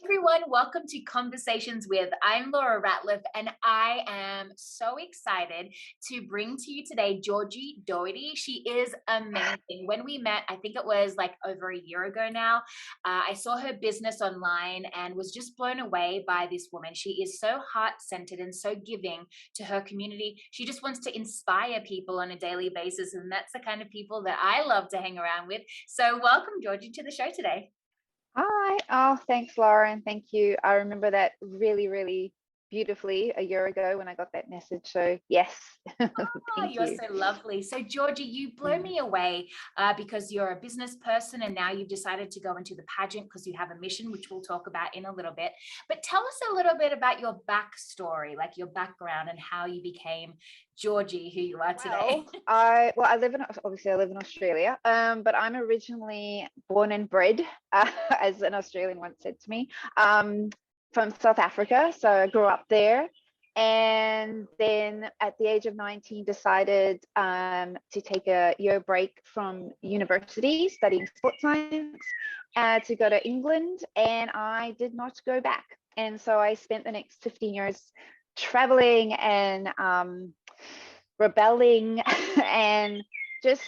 Everyone, welcome to Conversations with. I'm Laura Ratliff, and I am so excited to bring to you today Georgie Doherty. She is amazing. When we met, I think it was like over a year ago now, I saw her business online and was just blown away by this woman. She is so heart centered and so giving to her community. She just wants to inspire people on a daily basis, and that's the kind of people that I love to hang around with. So, welcome, Georgie, to the show today. Hi. Oh, thanks, Laura, and thank you. I remember that really, really beautifully a year ago when I got that message. So yes, Oh, thank you're you. so lovely. So, Georgie, you blow Mm. me away because you're a business person and now you've decided to go into the pageant because you have a mission, which we'll talk about in a little bit. But tell us a little bit about your backstory, like your background and how you became Georgie, who you are today. I live in obviously I live in Australia, but I'm originally born and bred, as an Australian once said to me, from South Africa. So I grew up there, and then at the age of 19 decided to take a year break from university studying sports science, to go to England, and I did not go back. And so I spent the next 15 years traveling and rebelling and just,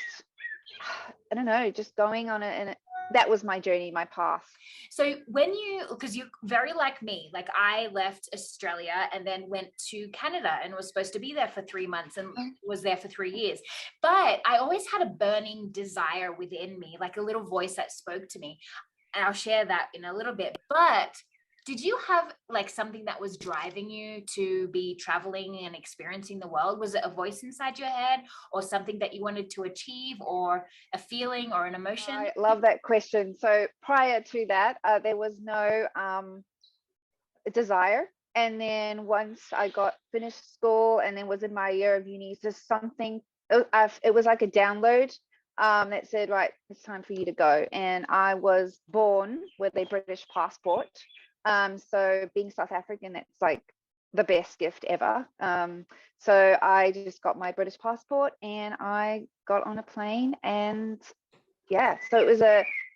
I don't know, just going on it. And that was my journey, my path. So because you're very like me, like I left Australia and then went to Canada and was supposed to be there for 3 months and was there for 3 years. But I always had a burning desire within me, like a little voice that spoke to me. And I'll share that in a little bit. But did you have like something that was driving you to be traveling and experiencing the world? Was it a voice inside your head or something that you wanted to achieve or a feeling or an emotion? I love that question. So prior to that, there was no desire. And then once I got finished school and then was in my year of uni, just something, it was like a download, that said, right, it's time for you to go. And I was born with a British passport. So being South African, that's like the best gift ever. So I just got my British passport and I got on a plane, and yeah, so it was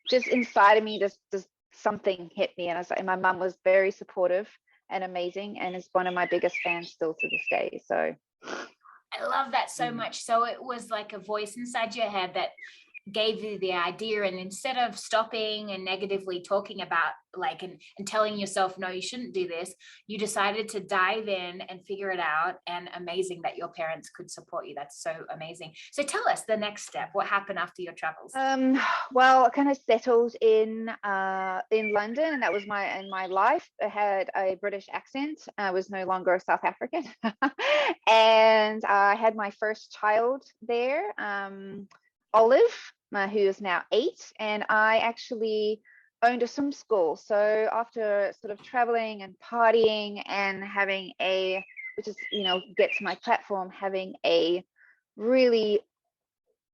just inside of me, this something hit me, and and my mum was very supportive and amazing, and is one of my biggest fans still to this day. So I love that so mm. much. So it was like a voice inside your head that gave you the idea. And instead of stopping and negatively talking about like and telling yourself, no, you shouldn't do this, you decided to dive in and figure it out. And amazing that your parents could support you. That's so amazing. So tell us the next step. What happened after your travels? Well, I kind of settled in London, and that was my life. I had a British accent. I was no longer a South African, and I had my first child there, Olive, who is now 8, and I actually owned a swim school. So after sort of traveling and partying and having which is, get to my platform, having a really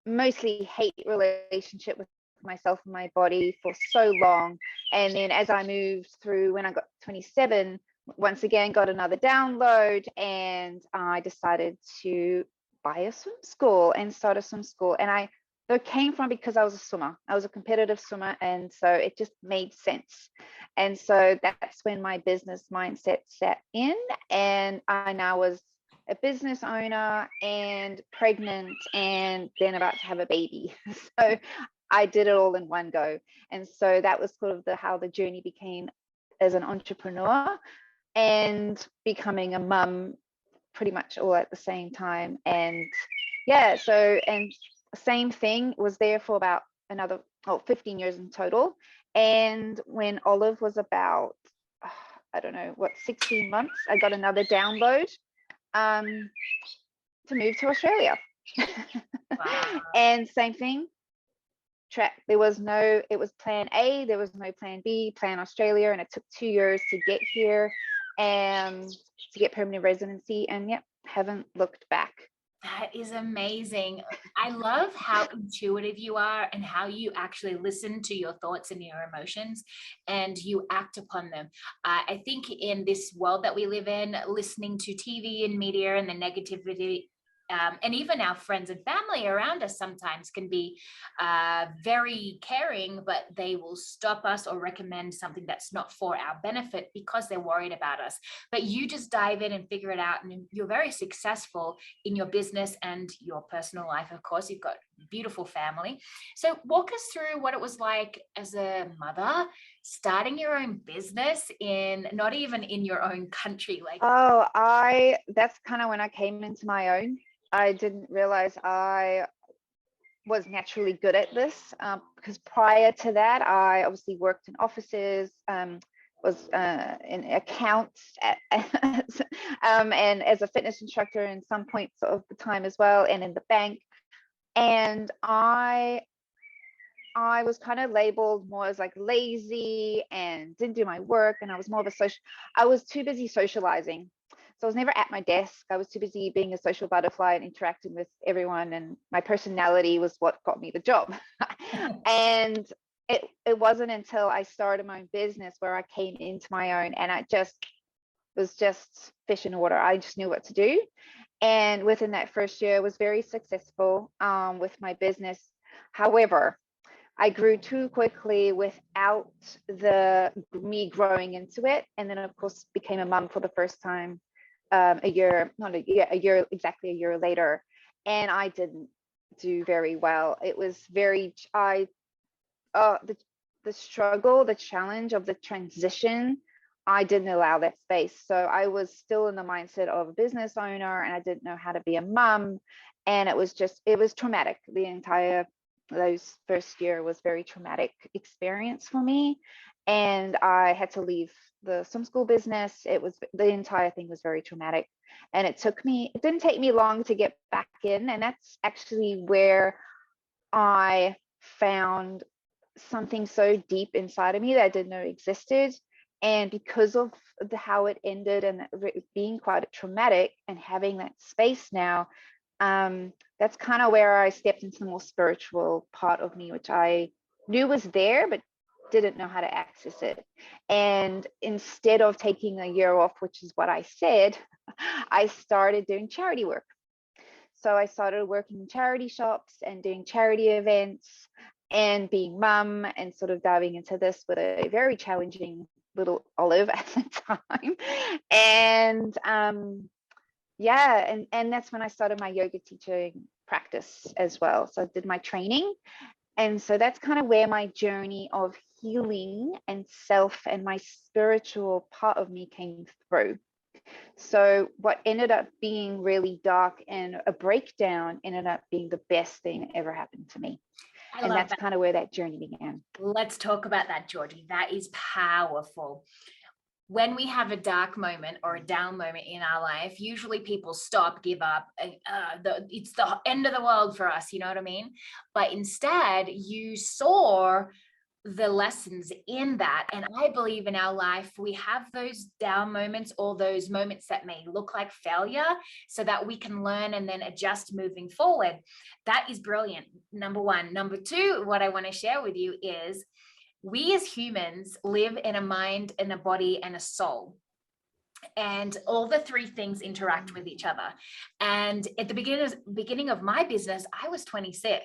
mostly hate relationship with myself and my body for so long. And then as I moved through, when I got 27, once again got another download, and I decided to buy a swim school and start a swim school. And it came from because I was a swimmer. I was a competitive swimmer, and so it just made sense. And so that's when my business mindset set in, and I now was a business owner and pregnant and then about to have a baby. So I did it all in one go. And so that was sort of how the journey became as an entrepreneur and becoming a mum pretty much all at the same time. And yeah, so, and same thing, was there for about another 15 years in total. And when Olive was about, I don't know, 16 months, I got another download, to move to Australia. Wow. And same thing, it was plan A, there was no plan B, plan Australia, and it took 2 years to get here and to get permanent residency, and yep, haven't looked back. That is amazing. I love how intuitive you are and how you actually listen to your thoughts and your emotions and you act upon them. I think in this world that we live in, listening to TV and media and the negativity and even our friends and family around us sometimes can be very caring, but they will stop us or recommend something that's not for our benefit because they're worried about us. But you just dive in and figure it out, and you're very successful in your business and your personal life. Of course, you've got a beautiful family. So walk us through what it was like as a mother, starting your own business in not even in your own country. Like, that's kind of when I came into my own. I didn't realize I was naturally good at this, because prior to that, I obviously worked in offices, was in accounts, and as a fitness instructor in some points of the time as well, and in the bank. And I was kind of labeled more as like lazy and didn't do my work, and I was more of a I was too busy socializing. So I was never at my desk. I was too busy being a social butterfly and interacting with everyone, and my personality was what got me the job. And it wasn't until I started my own business where I came into my own, and I just was just fish in water. I just knew what to do. And within that first year, I was very successful with my business. However, I grew too quickly without me growing into it. And then of course became a mum for the first time exactly a year later. And I didn't do very well. It was the struggle, the challenge of the transition, I didn't allow that space. So I was still in the mindset of a business owner, and I didn't know how to be a mum. And it was traumatic. Those first year was very traumatic experience for me. And I had to leave the swim school business. The entire thing was very traumatic. And it didn't take me long to get back in. And that's actually where I found something so deep inside of me that I didn't know existed. And because of how it ended and it being quite traumatic and having that space now, that's kind of where I stepped into the more spiritual part of me, which I knew was there, but didn't know how to access it. And instead of taking a year off, which is what I said, I started doing charity work. So I started working in charity shops and doing charity events and being mum, and sort of diving into this with a very challenging little Olive at the time. And and that's when I started my yoga teaching practice as well. So I did my training. And so that's kind of where my journey of healing and self and my spiritual part of me came through. So what ended up being really dark and a breakdown ended up being the best thing that ever happened to me. And that's kind of where that journey began. Let's talk about that, Georgie. That is powerful. When we have a dark moment or a down moment in our life, usually people stop, give up. It's the end of the world for us, you know what I mean? But instead, you saw the lessons in that. And I believe in our life, we have those down moments or those moments that may look like failure so that we can learn and then adjust moving forward. That is brilliant. Number one. Number two, what I want to share with you is we as humans live in a mind, in a body, and a soul. And all the three things interact with each other. And at the beginning of my business, I was 26.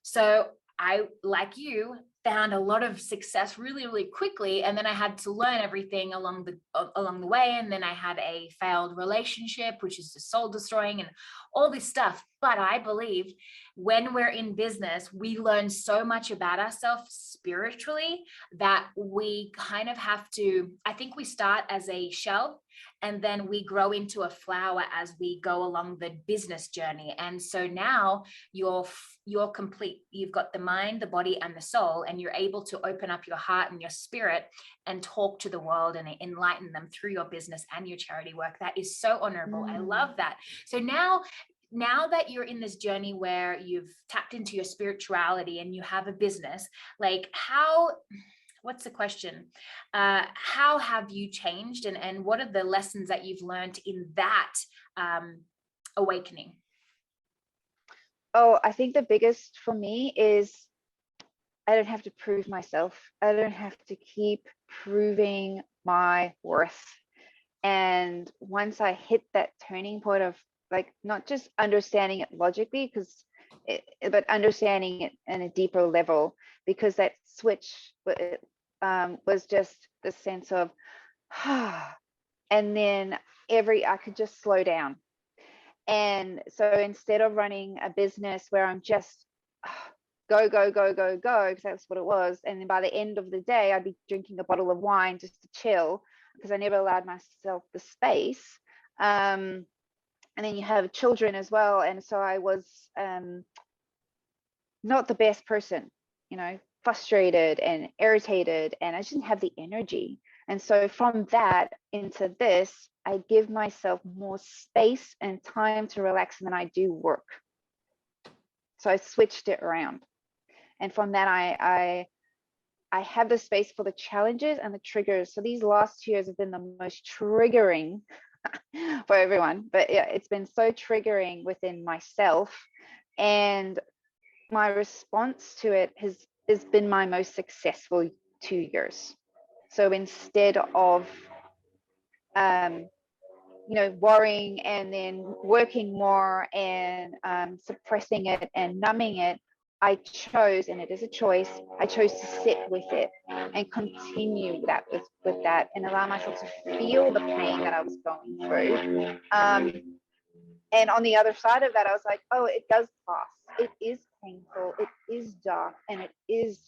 So I, like you, found a lot of success really, really quickly. And then I had to learn everything along the way. And then I had a failed relationship, which is just soul destroying and all this stuff. But I believe when we're in business, we learn so much about ourselves spiritually that we kind of have to, I think we start as a shell and then we grow into a flower as we go along the business journey. And so now you're complete. You've got the mind, the body, and the soul, and you're able to open up your heart and your spirit and talk to the world and enlighten them through your business and your charity work. That is so honorable. I love that. So now that you're in this journey where you've tapped into your spirituality and you have a business, like what's the question? How have you changed, and what are the lessons that you've learned in that awakening? Oh, I think the biggest for me is I don't have to prove myself. I don't have to keep proving my worth. And once I hit that turning point of like not just understanding it logically, but understanding it in a deeper level, because that switch was just the sense of, and then I could just slow down. And so instead of running a business where I'm just go, go, go, go, go, because that's what it was. And then by the end of the day, I'd be drinking a bottle of wine just to chill, because I never allowed myself the space. And then you have children as well. And so I was not the best person, frustrated and irritated, and I just didn't have the energy. And so from that into this, I give myself more space and time to relax than I do work. So I switched it around. And from that, I have the space for the challenges and the triggers. So these last 2 years have been the most triggering for everyone. But yeah, it's been so triggering within myself. And my response to it has been my most successful 2 years. So instead of worrying and then working more and suppressing it and numbing it, I chose, and it is a choice, I chose to sit with it and continue that with that, and allow myself to feel the pain that I was going through. And on the other side of that, I was like, oh, it does pass. It is painful, it is dark, and it is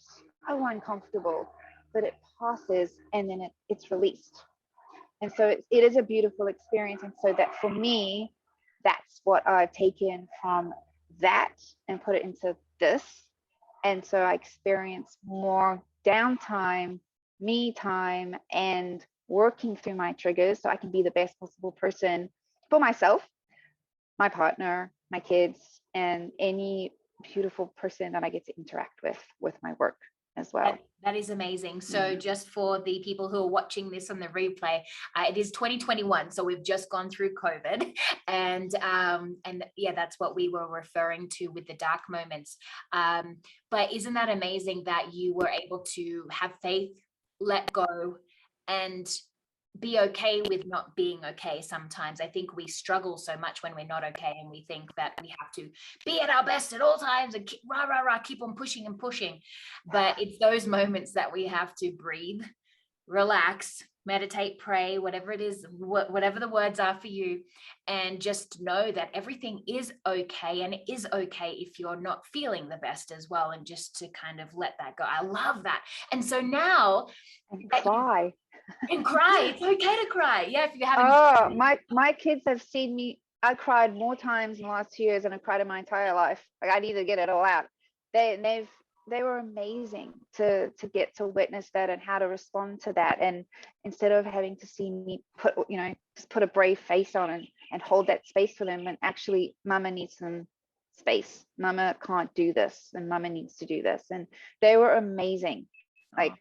so uncomfortable, but it passes, and then it's released. And so it is a beautiful experience. And so that for me, that's what I've taken from that and put it into this. And so I experience more downtime, me time, and working through my triggers so I can be the best possible person for myself, my partner, my kids, and any beautiful person that I get to interact with my work as well. That is amazing. So just for the people who are watching this on the replay, it is 2021. So we've just gone through COVID, and yeah, that's what we were referring to with the dark moments. But isn't that amazing that you were able to have faith, let go, and be okay with not being okay sometimes. I think we struggle so much when we're not okay, and we think that we have to be at our best at all times and keep, keep on pushing and pushing. But it's those moments that we have to breathe, relax, meditate, pray, whatever it is, whatever the words are for you, and just know that everything is okay, and it is okay if you're not feeling the best as well, and just to kind of let that go. I love that. And so now, and cry. And cry. It's okay to cry. Yeah, if you're having. My kids have seen me. I cried more times in the last 2 years than I cried in my entire life. Like, I need to get it all out. They were amazing to get to witness that and how to respond to that. And instead of having to see me just put a brave face on and hold that space for them, and actually, Mama needs some space. Mama can't do this, and Mama needs to do this. And they were amazing. Like,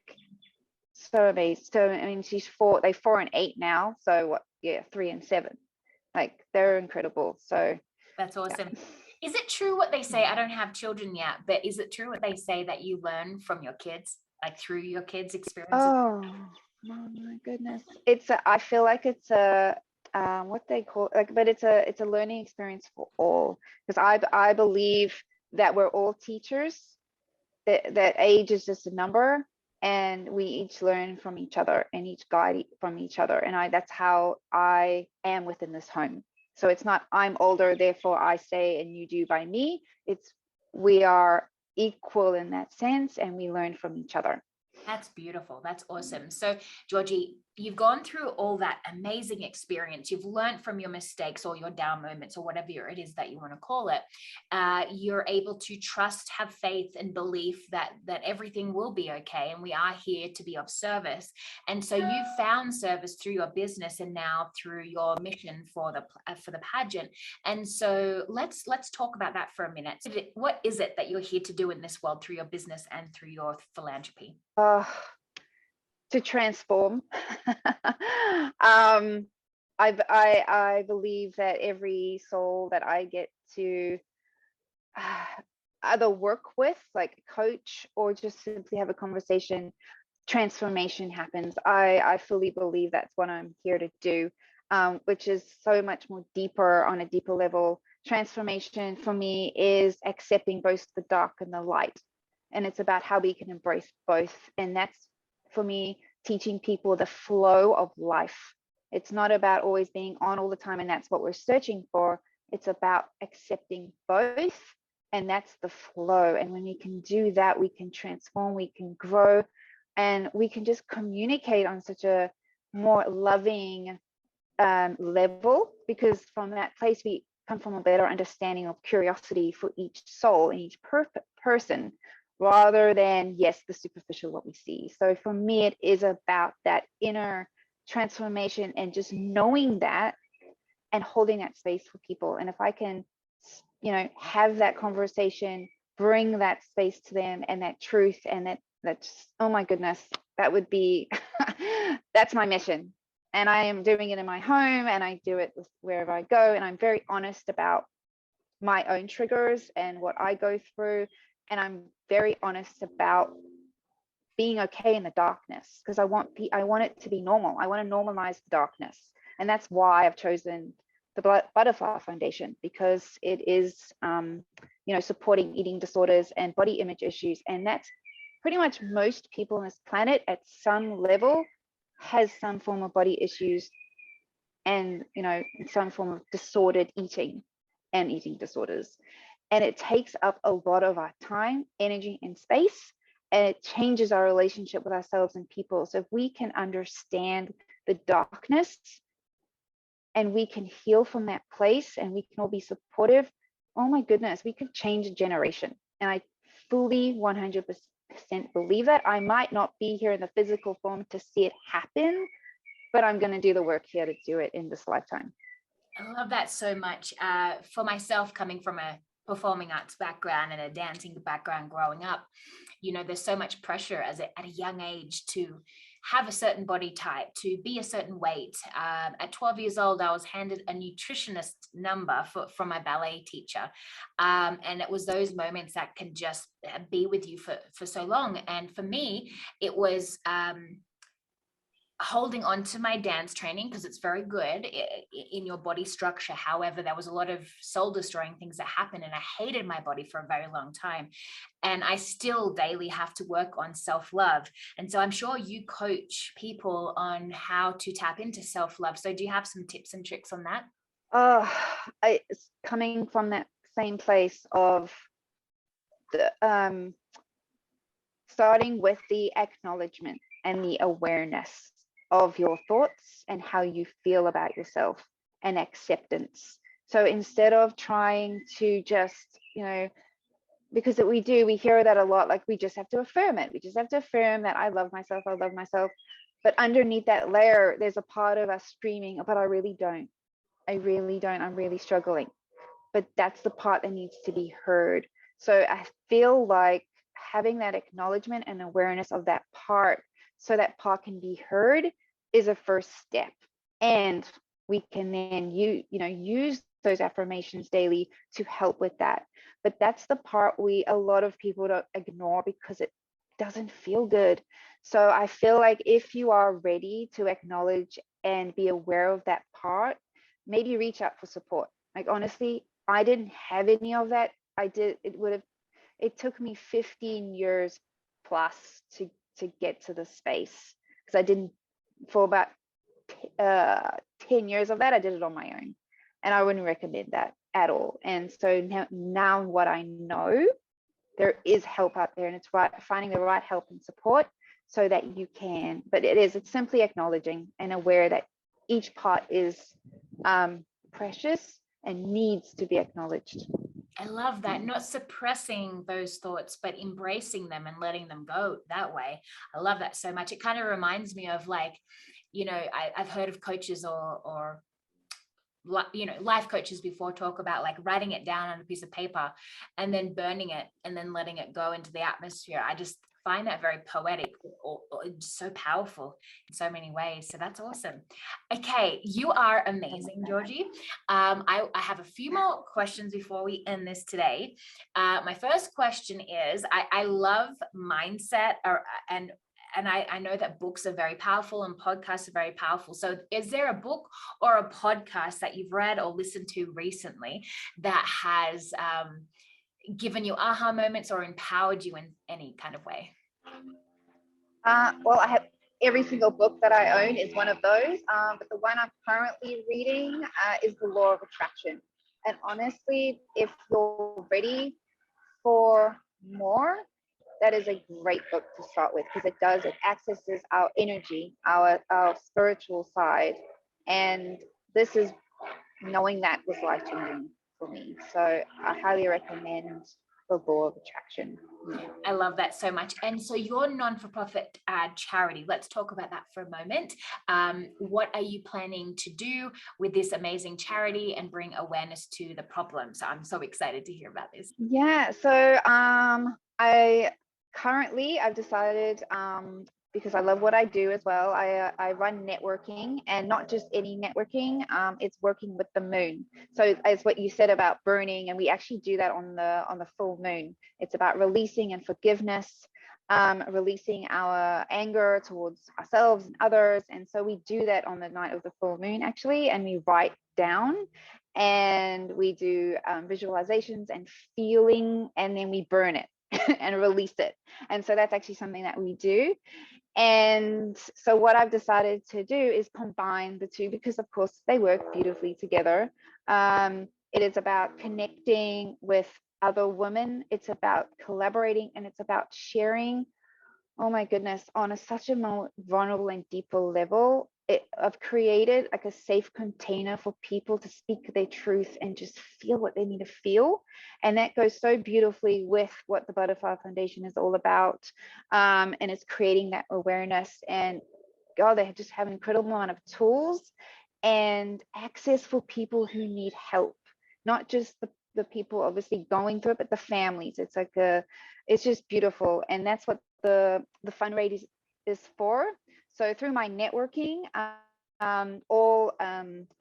so amazing. So I mean, she's 4. They're 4 and 8 now. So what? Yeah, 3 and 7. Like, they're incredible. So that's awesome. Yeah. Is it true what they say? I don't have children yet, but is it true what they say that you learn from your kids, like through your kids' experiences? Oh my goodness! I feel like it's a what they call, like, but it's a learning experience for all, because I believe that we're all teachers. That age is just a number. And we each learn from each other and each guide from each other. And that's how I am within this home. So it's not I'm older, therefore I say and you do by me. It's we are equal in that sense, and we learn from each other. That's beautiful. That's awesome. So, Georgie, you've gone through all that amazing experience. You've learned from your mistakes or your down moments or whatever it is that you want to call it. You're able to trust, have faith, and belief that everything will be okay. And we are here to be of service. And so you found service through your business, and now through your mission for the pageant. And so let's talk about that for a minute. What is it that you're here to do in this world through your business and through your philanthropy? To transform. I believe that every soul that I get to either work with, like coach, or just simply have a conversation, transformation happens. I fully believe that's what I'm here to do. which is so much more deeper, on a deeper level. Transformation for me is accepting both the dark and the light. And it's about how we can embrace both. And that's, for me, teaching people the flow of life. It's not about always being on all the time, and that's what we're searching for. It's about accepting both, and that's the flow. And when we can do that, we can transform, we can grow, and we can just communicate on such a more loving level, because from that place we come from a better understanding of curiosity for each soul and each person, rather than, yes, the superficial, what we see. So for me, it is about that inner transformation and just knowing that and holding that space for people. And if I can, have that conversation, bring that space to them and that truth, and that's, oh my goodness, that would be, that's my mission. And I am doing it in my home, and I do it wherever I go. And I'm very honest about my own triggers and what I go through. And I'm very honest about being okay in the darkness, because I want it to be normal. I want to normalize the darkness. And that's why I've chosen the Butterfly Foundation, because it is, supporting eating disorders and body image issues. And that's pretty much most people on this planet at some level has some form of body issues and, some form of disordered eating and eating disorders. And it takes up a lot of our time, energy, and space. And it changes our relationship with ourselves and people. So if we can understand the darkness and we can heal from that place, and we can all be supportive, oh my goodness, we could change a generation. And I fully 100% believe that. I might not be here in the physical form to see it happen, but I'm going to do the work here to do it in this lifetime. I love that so much. For myself, coming from a performing arts background and a dancing background growing up, there's so much pressure at a young age to have a certain body type, to be a certain weight. At 12 years old, I was handed a nutritionist number from my ballet teacher. And it was those moments that can just be with you for so long. And for me, it was holding on to my dance training, because it's very good in your body structure. However, there was a lot of soul destroying things that happened, and I hated my body for a very long time. And I still daily have to work on self-love. And so I'm sure you coach people on how to tap into self-love. So do you have some tips and tricks on that? It's coming from that same place of the, starting with the acknowledgement and the awareness of your thoughts and how you feel about yourself, and acceptance. So instead of trying to just, because we hear that a lot, like we just have to affirm it. We just have to affirm that I love myself. But underneath that layer, there's a part of us screaming, but I really don't. I'm really struggling. But that's the part that needs to be heard. So I feel like having that acknowledgement and awareness of that part, so that part can be heard, is a first step. And we can then use those affirmations daily to help with that. But that's the part a lot of people don't ignore, because it doesn't feel good. So I feel like if you are ready to acknowledge and be aware of that part, maybe reach out for support. Like, honestly, I didn't have any of that. It took me 15 years plus to get to the space, because I didn't, for about 10 years of that, I did it on my own, and I wouldn't recommend that at all. And so now what I know, there is help out there, and it's finding the right help and support so that you can. But it's simply acknowledging and aware that each part is precious and needs to be acknowledged. I love that. Not suppressing those thoughts, but embracing them and letting them go that way. I love that so much. It kind of reminds me of, like, I've heard of coaches or life coaches before talk about, like, writing it down on a piece of paper and then burning it and then letting it go into the atmosphere. I just find that very poetic, or so powerful in so many ways. So that's awesome. Okay, you are amazing, Georgie. I have a few more questions before we end this today. My first question is, I love mindset and and I know that books are very powerful and podcasts are very powerful. So is there a book or a podcast that you've read or listened to recently that has given you aha moments or empowered you in any kind of way? Well, I have every single book that I own is one of those, but the one I'm currently reading is The Law of Attraction. And honestly, if you're ready for more, that is a great book to start with, because it accesses our energy, our spiritual side. And this is, knowing that was life changing for me. So I highly recommend The Law of Attraction. I love that so much. And so your non-for-profit charity, let's talk about that for a moment. What are you planning to do with this amazing charity and bring awareness to the problem? So I'm so excited to hear about this. Yeah, so I've decided, because I love what I do as well, I run networking, and not just any networking, it's working with the moon. So as what you said about burning, and we actually do that on the full moon. It's about releasing and forgiveness, releasing our anger towards ourselves and others. And so we do that on the night of the full moon, actually, and we write down, and we do visualizations and feeling, and then we burn it and release it. And so that's actually something that we do. And so what I've decided to do is combine the two, because of course they work beautifully together. It is about connecting with other women. It's about collaborating, and it's about sharing. Oh my goodness, on such a more vulnerable and deeper level. I've created like a safe container for people to speak their truth and just feel what they need to feel. And that goes so beautifully with what the Butterfly Foundation is all about. And it's creating that awareness. And God, they just have an incredible amount of tools and access for people who need help, not just the people obviously going through it, but the families. It's just beautiful. And that's what the fundraise is for. So through my networking, all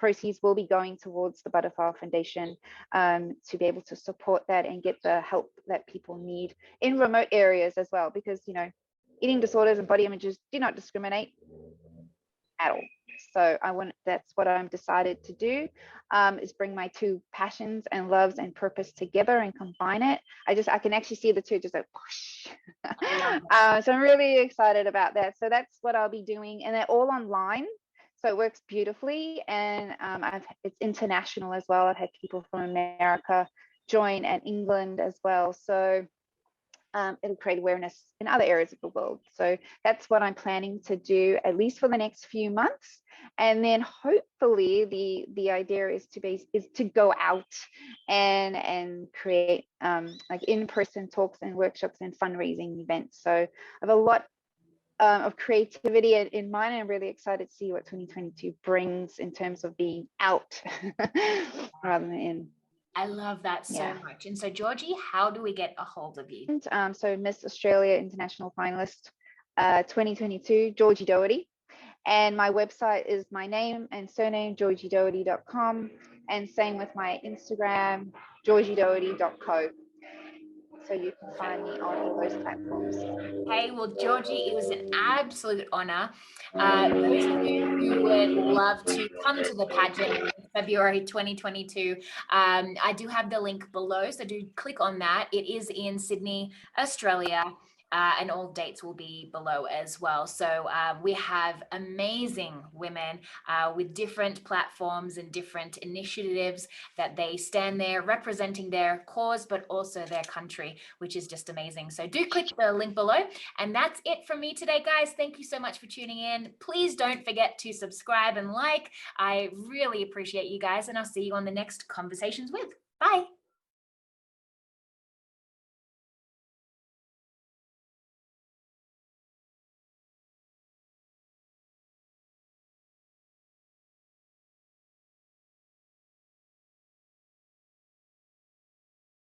proceeds will be going towards the Butterfly Foundation, to be able to support that and get the help that people need in remote areas as well, because eating disorders and body images do not discriminate at all. So that's what I'm decided to do, is bring my two passions and loves and purpose together and combine it. I can actually see the two just like whoosh. So I'm really excited about that. So that's what I'll be doing, and they're all online. So it works beautifully, and it's international as well. I've had people from America join, and England as well. So it'll create awareness in other areas of the world. So that's what I'm planning to do, at least for the next few months. And then hopefully the idea is to go out and create like in-person talks and workshops and fundraising events. So I have a lot of creativity in mind, and I'm really excited to see what 2022 brings in terms of being out rather than in. I love that so much. And so, Georgie, how do we get a hold of you? So Miss Australia International Finalist 2022, Georgie Doherty. And my website is my name and surname, georgiedoherty.com. And same with my Instagram, georgiedoherty.co. So you can find me on all those platforms. Hey, well, Georgie, it was an absolute honor. Those of you who would love to come to the pageant in February 2022, I do have the link below, so do click on that. It is in Sydney, Australia. And all dates will be below as well. So we have amazing women with different platforms and different initiatives that they stand there representing their cause, but also their country, which is just amazing. So do click the link below. And that's it from me today, guys. Thank you so much for tuning in. Please don't forget to subscribe and like. I really appreciate you guys, and I'll see you on the next Conversations With. Bye.